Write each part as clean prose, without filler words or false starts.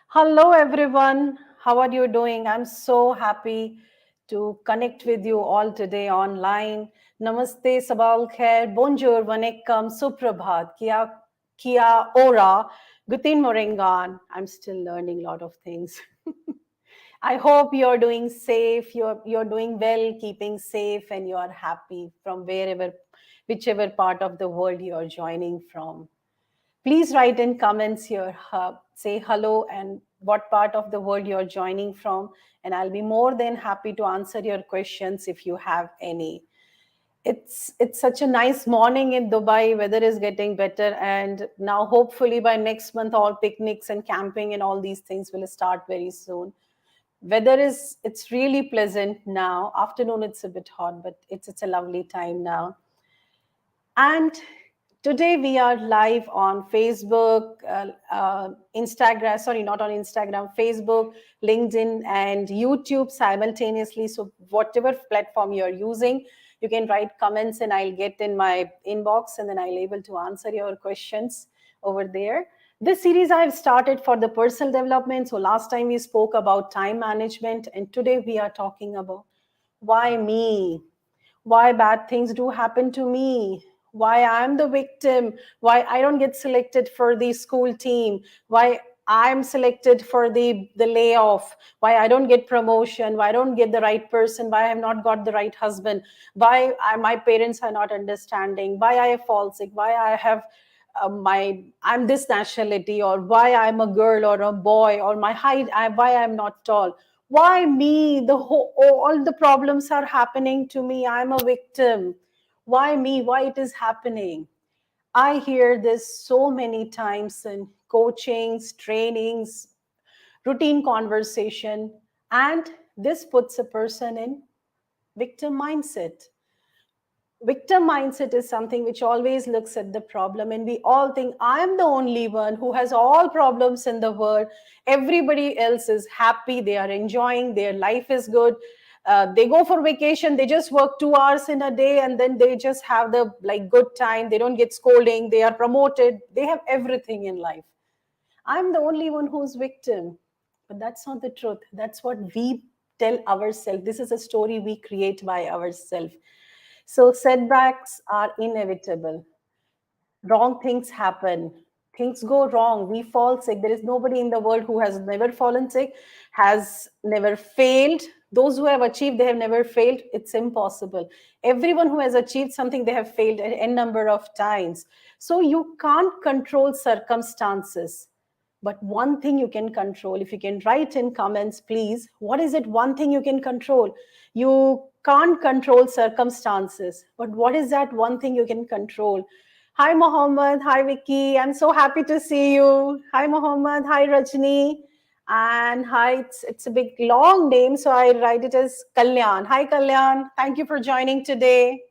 Hello, everyone. How are you doing? I'm so happy to connect with you all today online. Namaste, sabal khair, bonjour, vanakkam, suprabhat, kia ora, gutin moringan. I'm still learning a lot of things. I hope you're doing safe, you're doing well, keeping safe, and you are happy from whichever part of the world you're joining from. Please write in comments here, say hello and what part of the world you're joining from, and I'll be more than happy to answer your questions if you have any. It's such a nice morning in Dubai. Weather is getting better, and now hopefully by next month, all picnics and camping and all these things will start very soon. Weather is it's really pleasant now. Afternoon it's a bit hot, but it's a lovely time now. And today we are live on Facebook, Instagram, sorry, not on Instagram, Facebook, LinkedIn, and YouTube simultaneously. So, whatever platform you're using, you can write comments and I'll get in my inbox and then I'll able to answer your questions over there. This series I've started for the personal development. So, last time we spoke about time management, and today we are talking about why me? Why bad things do happen to me, why I'm the victim, why I don't get selected for the school team, why I'm selected for the layoff, why I don't get promotion, why I don't get the right person, why I have not got the right husband, my parents are not understanding, why I fall sick, why I have I'm this nationality, or why I'm a girl or a boy, or my height, why I'm not tall. Why me? All the problems are happening to me. I'm a victim. Why me? Why it is happening? I hear this so many times in coachings, trainings, routine conversation, and this puts a person in victim mindset. Victim mindset is something which always looks at the problem, and we all think I'm the only one who has all problems in the world. Everybody else is happy, they are enjoying, their life is good. They go for vacation, they just work 2 hours in a day, and then they just have the like good time, they don't get scolding, they are promoted, they have everything in life. I'm the only one who's victim. But that's not the truth. That's what we tell ourselves. This is a story we create by ourselves. So setbacks are inevitable. Wrong things happen. Things go wrong. We fall sick. There is nobody in the world who has never fallen sick, has never failed. Those who have achieved, they have never failed. It's impossible. Everyone who has achieved something, they have failed an n number of times. So you can't control circumstances. But one thing you can control, if you can write in comments, please, what is it one thing you can control? You can't control circumstances, but what is that one thing you can control? Hi, Mohammed. Hi, Vicky. I'm so happy to see you. Hi, Mohammed. Hi, Rajni. And hi, it's a big long name, so I write it as Kalyan. Hi, Kalyan. Thank you for joining today.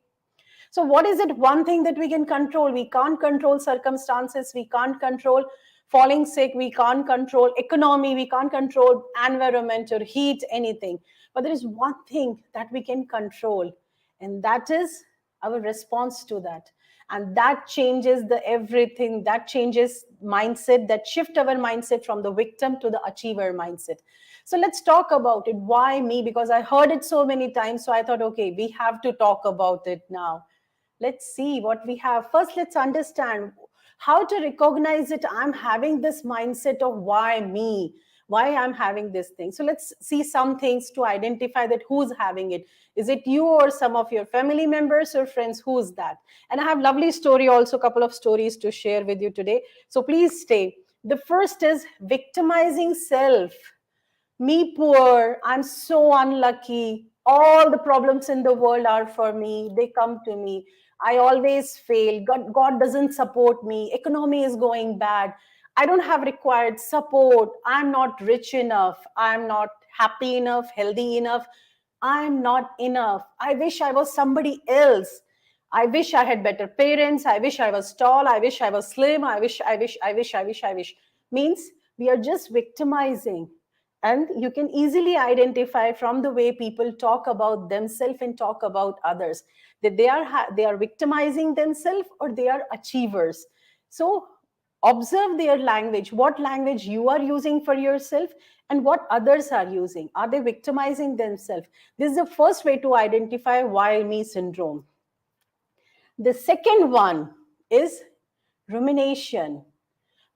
So, what is it one thing that we can control? We can't control circumstances. We can't control falling sick. We can't control economy. We can't control environment or heat, anything. But there is one thing that we can control, and that is our response to that. And that changes the everything. That changes mindset. That shift our mindset from the victim to the achiever mindset. So let's talk about it. Why me? Because I heard it so many times. So I thought, okay, we have to talk about it now. Let's see what we have. First, let's understand how to recognize it. I'm having this mindset of why me, why I'm having this thing. So let's see some things to identify that who's having it. Is it you or some of your family members or friends? Who's that? And I have lovely story also, a couple of stories to share with you today. So please stay. The first is victimizing self. Me poor, I'm so unlucky. All the problems in the world are for me. They come to me. I always fail. God doesn't support me. Economy is going bad. I don't have required support. I'm not rich enough. I'm not happy enough, healthy enough. I'm not enough. I wish I was somebody else. I wish I had better parents. I wish I was tall. I wish I was slim. I wish. Means we are just victimizing. And you can easily identify from the way people talk about themselves and talk about others that they are victimizing themselves or they are achievers. So Observe their language, what language you are using for yourself and what others are using. Are they victimizing themselves? This is the first way to identify why me syndrome. The second one is rumination.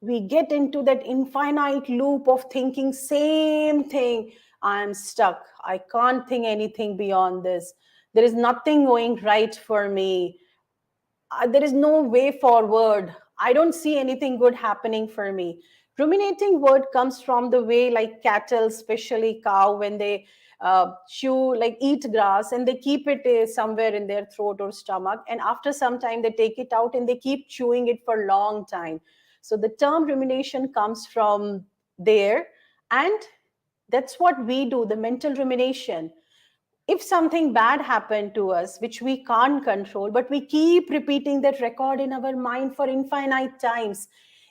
We get into that infinite loop of thinking same thing. I am stuck, I can't think anything beyond this, there is nothing going right for me, there is no way forward, I don't see anything good happening for me. Ruminating word comes from the way like cattle, especially cow, when they chew, like eat grass, and they keep it somewhere in their throat or stomach, and after some time they take it out and they keep chewing it for a long time. So the term rumination comes from there, and that's what we do, the mental rumination. If something bad happened to us which we can't control, but we keep repeating that record in our mind for infinite times.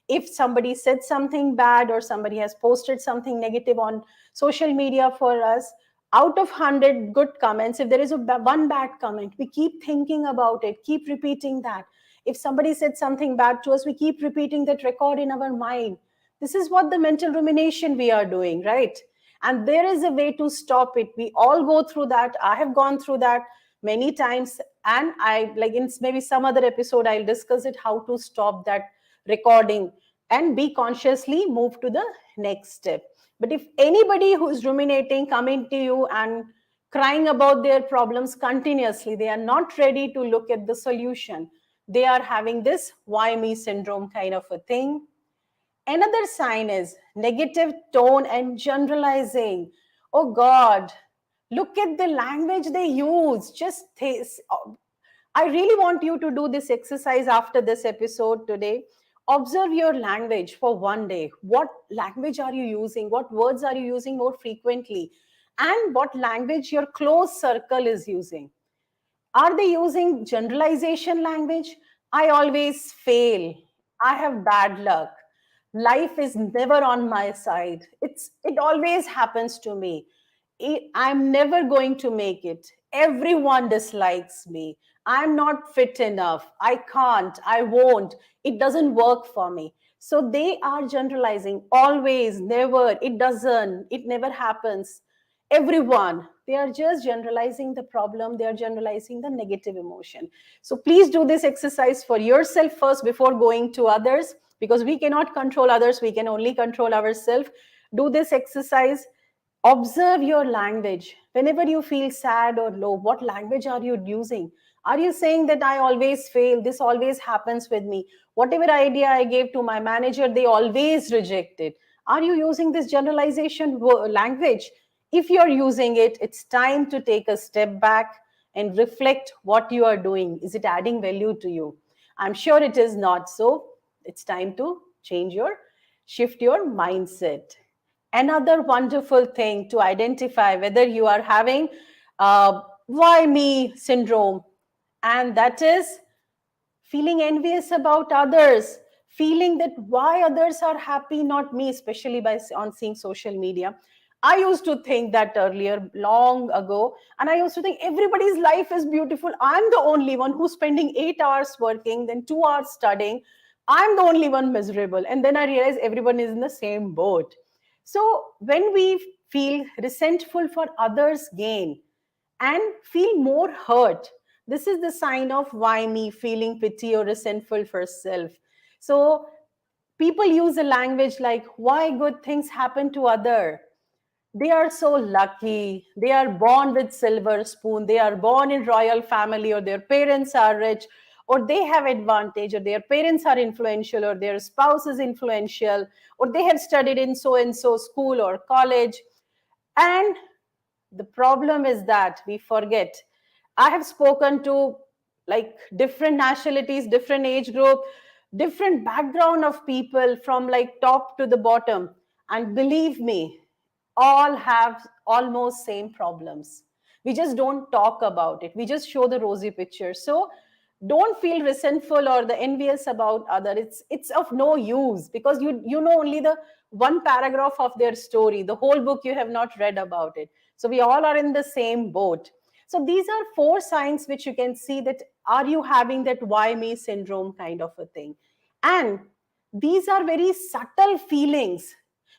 If somebody said something bad or somebody has posted something negative on social media for us, out of 100 good comments, if there is one bad comment, we keep thinking about it, keep repeating that. If somebody said something bad to us, we keep repeating that record in our mind. This is what the mental rumination we are doing, right? And there is a way to stop it. We all go through that. I have gone through that many times, and I, like, in maybe some other episode I'll discuss it, how to stop that recording and be consciously move to the next step. But if anybody who is ruminating coming to you and crying about their problems continuously, they are not ready to look at the solution, they are having this why me syndrome kind of a thing. Another sign is negative tone and generalizing. Oh God, look at the language they use. I really want you to do this exercise after this episode today. Observe your language for one day. What language are you using? What words are you using more frequently? And what language your close circle is using. Are they using generalization language? I always fail. I have bad luck. Life is never on my side. It always happens to me. I'm never going to make it. Everyone dislikes me. I'm not fit enough. I can't. I won't. It doesn't work for me. So they are generalizing always, never, it doesn't, it never happens. Everyone, they are just generalizing the problem, they are generalizing the negative emotion. So please do this exercise for yourself first before going to others, because we cannot control others, we can only control ourselves. Do this exercise. Observe your language. Whenever you feel sad or low, what language are you using? Are you saying that I always fail, this always happens with me, whatever idea I gave to my manager, they always reject it? Are you using this generalization language? If you're using it, it's time to take a step back and reflect what you are doing. Is it adding value to you? I'm sure it is not. So it's time to shift your mindset. Another wonderful thing to identify whether you are having why me syndrome, and that is feeling envious about others, feeling that why others are happy, not me, especially by on seeing social media. I used to think that earlier, long ago, and I used to think everybody's life is beautiful. I'm the only one who's spending 8 hours working, then 2 hours studying. I'm the only one miserable. And then I realized everyone is in the same boat. So when we feel resentful for others' gain and feel more hurt, this is the sign of why me, feeling pity or resentful for self. So people use a language like why good things happen to other. They are so lucky, they are born with silver spoon, they are born in royal family, or their parents are rich, or they have advantage, or their parents are influential, or their spouse is influential, or they have studied in so and so school or college. And the problem is that we forget. I have spoken to like different nationalities, different age group, different background of people from like top to the bottom, and believe me, all have almost same problems. We just don't talk about it, we just show the rosy picture. So don't feel resentful or the envious about other. It's of no use, because you know only the one paragraph of their story, the whole book you have not read about it. So we all are in the same boat. So these are four signs which you can see that are you having that why me syndrome kind of a thing. And These are very subtle feelings,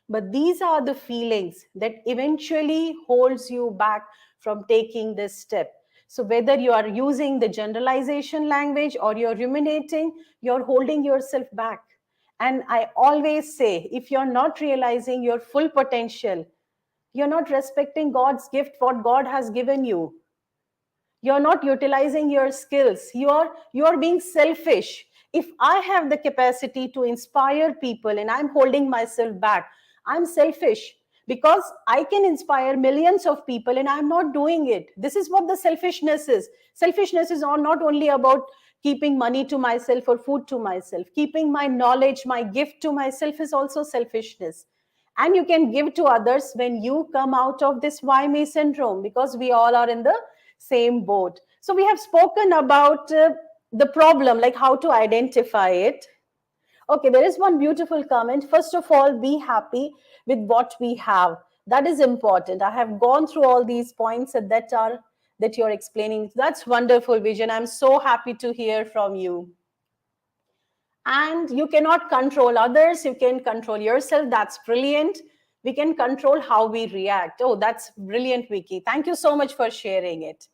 but these are the feelings that eventually holds you back from taking this step. So whether you are using the generalization language or you're ruminating, you're holding yourself back. And I always say, if you're not realizing your full potential, you're not respecting God's gift, what God has given you. You're not utilizing your skills. You are being selfish. If I have the capacity to inspire people and I'm holding myself back, I'm selfish, because I can inspire millions of people and I'm not doing it. This is what the selfishness is. Selfishness is not only about keeping money to myself or food to myself. Keeping my knowledge, my gift to myself is also selfishness. And you can give to others when you come out of this why me syndrome, because we all are in the same boat. So we have spoken about the problem, like how to identify it. Okay, there is one beautiful comment. First of all, be happy with what we have. That is important. I have gone through all these points that you're explaining. That's wonderful, Vision. I'm so happy to hear from you. And you cannot control others, you can control yourself. That's brilliant. We can control how we react. Oh, that's brilliant, Vicky. Thank you so much for sharing it.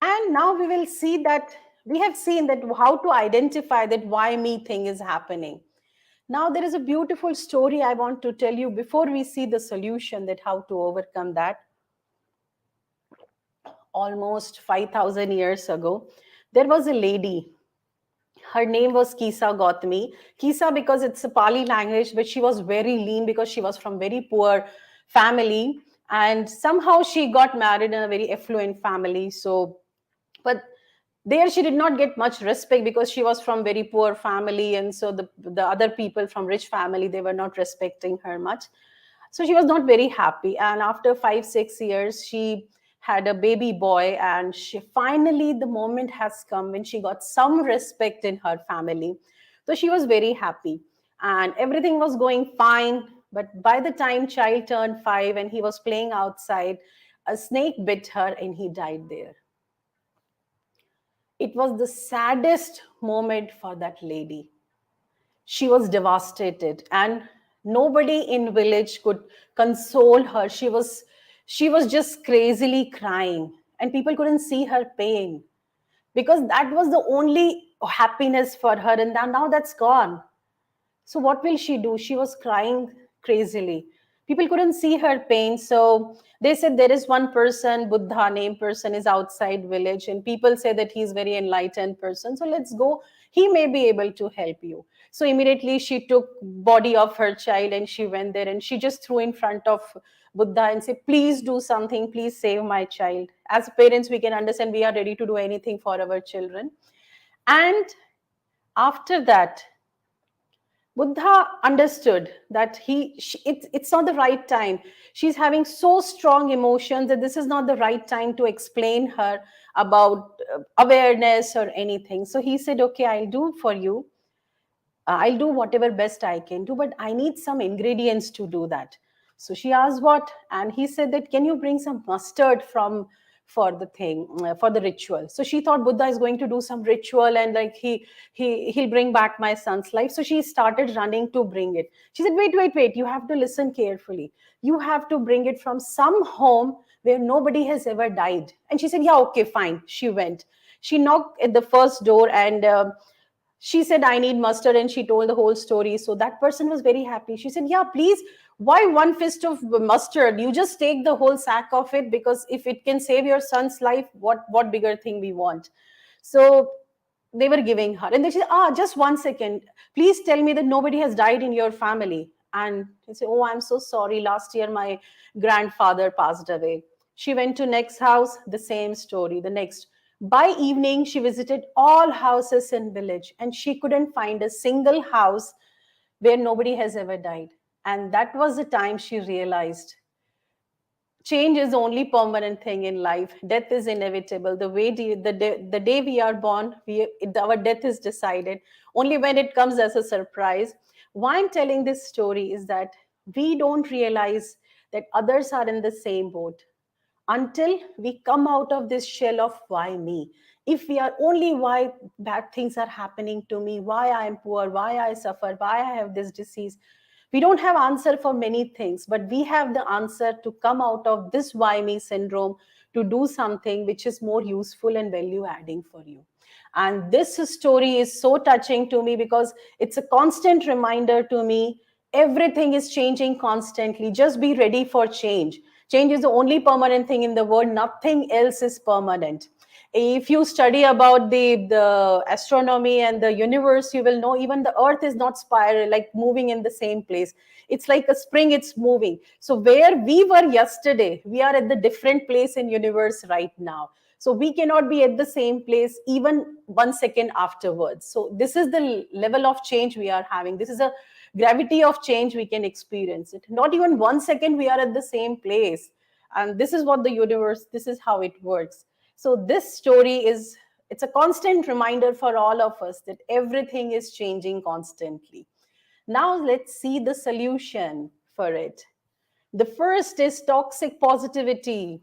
And now we will see that we have seen that how to identify that why me thing is happening. Now there is a beautiful story I want to tell you before we see the solution, that how to overcome that. Almost 5,000 years ago, there was a lady. Her name was Kisa Gautami. Kisa because it's a Pali language, but she was very lean because she was from very poor family. And somehow she got married in a very affluent family. So, but there she did not get much respect because she was from very poor family. And so the other people from rich family, they were not respecting her much. So she was not very happy. And after 5 6 years, she had a baby boy, and she finally, the moment has come when she got some respect in her family. So she was very happy and everything was going fine. But by the time child turned 5 and he was playing outside, a snake bit her and he died there. It was the saddest moment for that lady. She was devastated, and nobody in village could console her. She was just crazily crying, and people couldn't see her pain, because that was the only happiness for her, and now that's gone. So what will she do? She was crying crazily. People couldn't see her pain. So they said there is one person, Buddha named person, is outside village, and people say that he's very enlightened person. So let's go. He may be able to help you. So immediately she took body of her child and she went there and she just threw in front of Buddha and said, please do something. Please save my child. As parents, we can understand we are ready to do anything for our children. And after that, Buddha understood that it's not the right time. She's having so strong emotions that this is not the right time to explain her about awareness or anything. So he said, okay, I'll do for you. I'll do whatever best I can do, but I need some ingredients to do that. So she asked what, and he said that, can you bring some mustard from for the thing, for the ritual? So she thought Buddha is going to do some ritual and like he'll bring back my son's life. So she started running to bring it. She said, wait, wait, wait, you have to listen carefully. You have to bring it from some home where nobody has ever died. And she said, yeah, okay, fine. She went. She knocked at the first door and she said, I need mustard, and she told the whole story. So that person was very happy. She said, yeah, please, why one fist of mustard? You just take the whole sack of it, because if it can save your son's life, what bigger thing we want? So they were giving her, and they said, just 1 second, please tell me that nobody has died in your family. And she said, oh, I'm so sorry, last year my grandfather passed away. She went to next house, the same story. The next, by evening, she visited all houses in village and she couldn't find a single house where nobody has ever died. And that was the time she realized change is the only permanent thing in life. Death is inevitable. The day we are born, our death is decided only when it comes as a surprise. Why I'm telling this story is that we don't realize that others are in the same boat until we come out of this shell of why me. if we are only why bad things are happening to me, why I am poor, why I suffer, why I have this disease, we don't have answer for many things, but we have the answer to come out of this why me syndrome, to do something which is more useful and value adding for you. And this story is so touching to me because it's a constant reminder to me, everything is changing constantly. Just be ready for change. Change is the only permanent thing in the world, nothing else is permanent. If you study about the astronomy and the universe, you will know even the earth is not spiral, like moving in the same place. It's like a spring, it's moving. So where we were yesterday, we are at the different place in universe right now. So we cannot be at the same place even 1 second afterwards. So this is the level of change we are having. This is a gravity of change, we can experience it. Not even 1 second we are at the same place. And this is what the universe, this is how it works. So this story is, it's a constant reminder for all of us that everything is changing constantly. Now let's see the solution for it. The first is toxic positivity.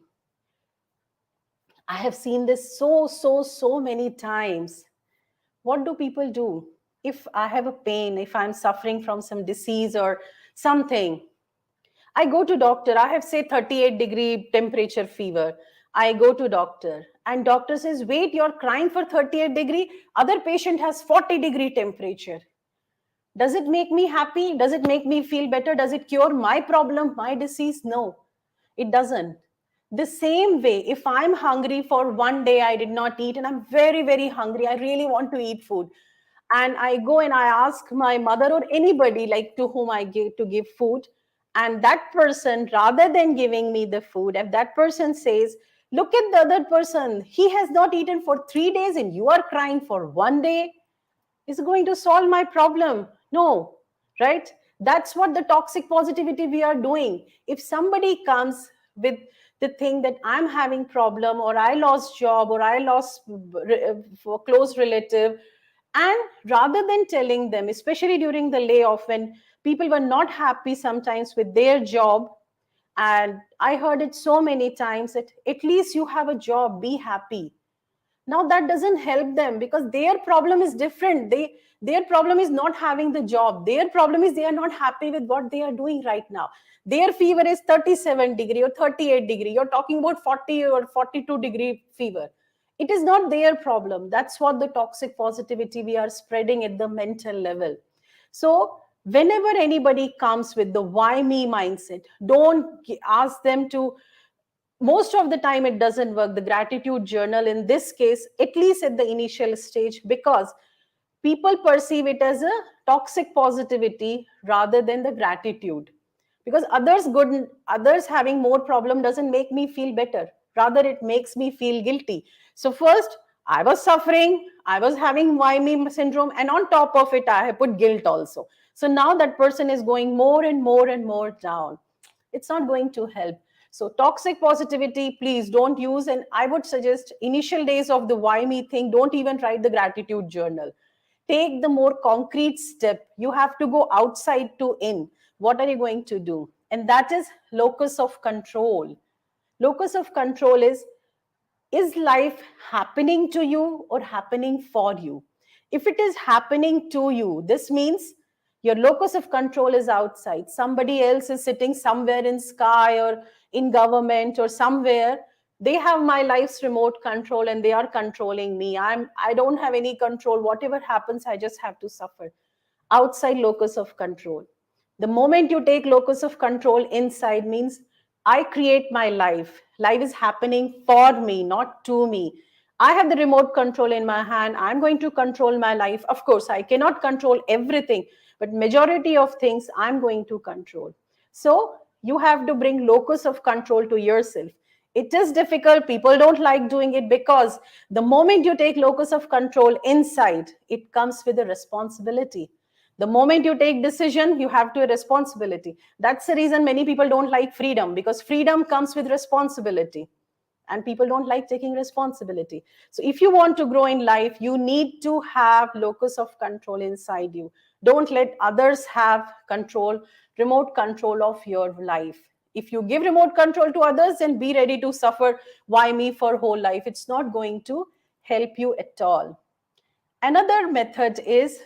I have seen this so many times. What do people do? If I have a pain, if I'm suffering from some disease or something, I go to doctor. I have say 38-degree temperature fever. I go to doctor and doctor says, wait, you're crying for 38-degree. Other patient has 40-degree temperature. Does it make me happy? Does it make me feel better? Does it cure my problem, my disease? No, it doesn't. The same way, if I'm hungry for one day, I did not eat and I'm very hungry, I really want to eat food. And I go and I ask my mother or anybody like to whom I give food. And that person, rather than giving me the food, if that person says, look at the other person, he has not eaten for 3 days and you are crying for one day, is going to solve my problem. No, right? That's what the toxic positivity we are doing. If somebody comes with the thing that I'm having problem, or I lost job, or I lost for close relative, and rather than telling them, especially during the layoff when people were not happy sometimes with their job, and I heard it so many times that at least you have a job, be happy. Now that doesn't help them because their problem is different. Their problem is not having the job. Their problem is they are not happy with what they are doing right now. Their fever is 37-degree or 38-degree. You're talking about 40 or 42-degree fever. It is not their problem. That's what the toxic positivity we are spreading at the mental level. So whenever anybody comes with the why me mindset, don't ask them to, most of the time it doesn't work, the gratitude journal in this case, at least at the initial stage, because people perceive it as a toxic positivity rather than the gratitude. Because others having more problem doesn't make me feel better, rather it makes me feel guilty. So first I was suffering, I was having why me syndrome, and on top of it I have put guilt also. So now that person is going more and more down. It's not going to help. So toxic positivity, please don't use. And I would suggest initial days of the why me thing, don't even write the gratitude journal. Take the more concrete step. You have to go outside to in. What are you going to do? And that is locus of control. Locus of control is life happening to you or happening for you? If it is happening to you, this means your locus of control is outside. Somebody else is sitting somewhere in sky or in government or somewhere. They have my life's remote control and they are controlling me. I don't have any control. Whatever happens, I just have to suffer. Outside locus of control. The moment you take locus of control inside means I create my life. Life is happening for me, not to me. I have the remote control in my hand. I'm going to control my life. Of course, I cannot control everything, but majority of things I'm going to control. So you have to bring locus of control to yourself. It is difficult. People don't like doing it because the moment you take locus of control inside, it comes with a responsibility. The moment you take decision, you have to a responsibility. That's the reason many people don't like freedom, because freedom comes with responsibility and people don't like taking responsibility. So if you want to grow in life, you need to have locus of control inside you. Don't let others have control, remote control of your life. If you give remote control to others, then be ready to suffer why me for whole life. It's not going to help you at all. Another method is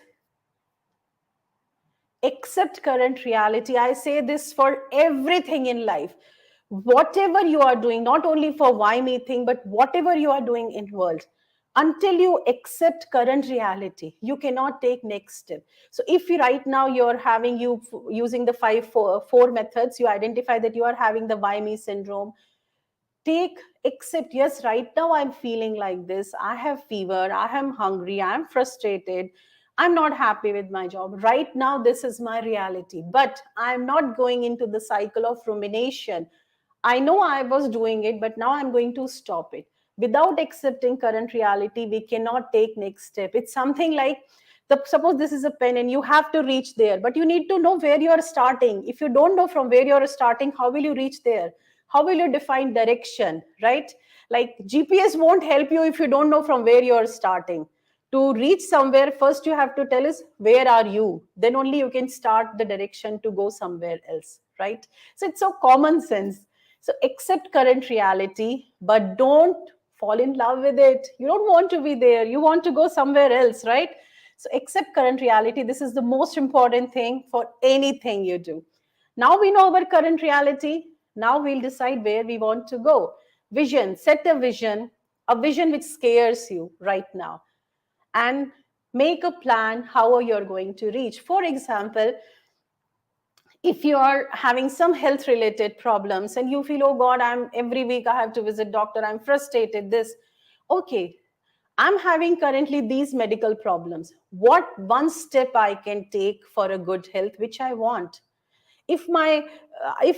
accept current reality. I say this for everything in life. Whatever you are doing, not only for why me thing, but whatever you are doing in world, until you accept current reality, you cannot take next step. So if you right now you're having you using the four methods, you identify that you are having the why me syndrome. Take, accept, yes, right now I'm feeling like this. I have fever, I am hungry, I'm frustrated, I'm not happy with my job. Right now, this is my reality. But I'm not going into the cycle of rumination. I know I was doing it, but now I'm going to stop it. Without accepting current reality, we cannot take next step. It's something like suppose this is a pen and you have to reach there, but you need to know where you are starting. If you don't know from where you are starting, how will you reach there? How will you define direction, right? Like GPS won't help you if you don't know from where you are starting. To reach somewhere, first you have to tell us where are you, then only you can start the direction to go somewhere else, right? So it's so common sense. So accept current reality, but don't fall in love with it. You don't want to be there, you want to go somewhere else, right? So accept current reality. This is the most important thing for anything you do. Now we know our current reality. Now we'll decide where we want to go. Vision, set a vision which scares you right now, and make a plan how you're going to reach. For example, if you are having some health related problems and you feel, oh God, I'm every week I have to visit doctor, I'm frustrated, this, okay, I'm having currently these medical problems. What one step I can take for a good health, which I want? If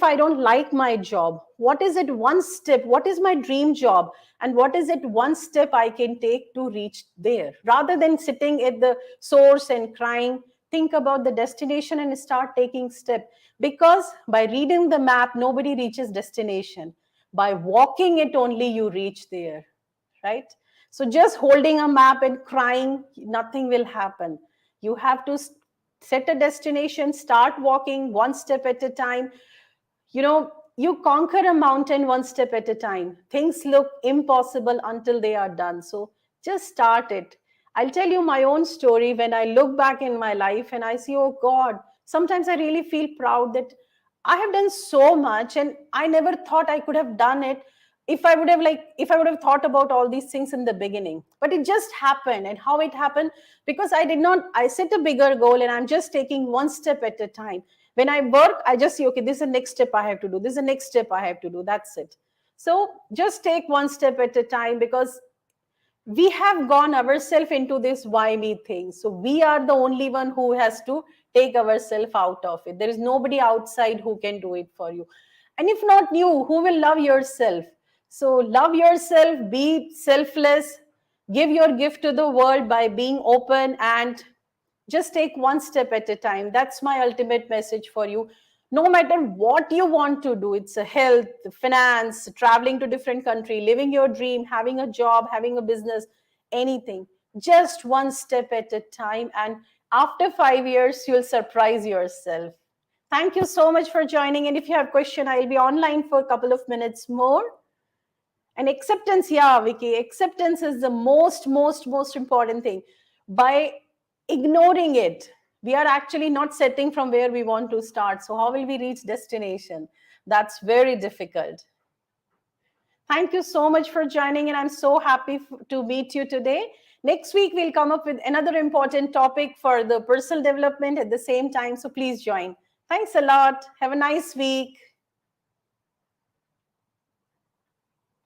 I don't like my job, what is it one step, what is my dream job, and what is it one step I can take to reach there? Rather than sitting at the source and crying, think about the destination and start taking step. Because by reading the map, nobody reaches destination. By walking it only, you reach there, right? So just holding a map and crying, nothing will happen. You have to set a destination, start walking one step at a time. You know, you conquer a mountain one step at a time. Things look impossible until they are done. So just start it. I'll tell you my own story. When I look back in my life and I see, oh God, sometimes I really feel proud that I have done so much and I never thought I could have done it if I would have thought about all these things in the beginning. But it just happened. And how it happened? Because I set a bigger goal and I'm just taking one step at a time. When I work, I just see, okay, this is the next step I have to do. This is the next step I have to do. That's it. So just take one step at a time, because we have gone ourselves into this why me thing. So we are the only one who has to take ourselves out of it. There is nobody outside who can do it for you. And if not you, who will love yourself? So love yourself, be selfless, give your gift to the world by being open, and just take one step at a time. That's my ultimate message for you. No matter what you want to do, it's a health, finance, traveling to different country, living your dream, having a job, having a business, anything, just one step at a time. And after 5 years, you'll surprise yourself. Thank you so much for joining. And if you have a question, I'll be online for a couple of minutes more. And acceptance, yeah, Vicky, acceptance is the most important thing. By ignoring it, we are actually not setting from where we want to start. So how will we reach destination? That's very difficult. Thank you so much for joining, and I'm so happy to meet you today. Next week, we'll come up with another important topic for the personal development at the same time. So please join. Thanks a lot. Have a nice week.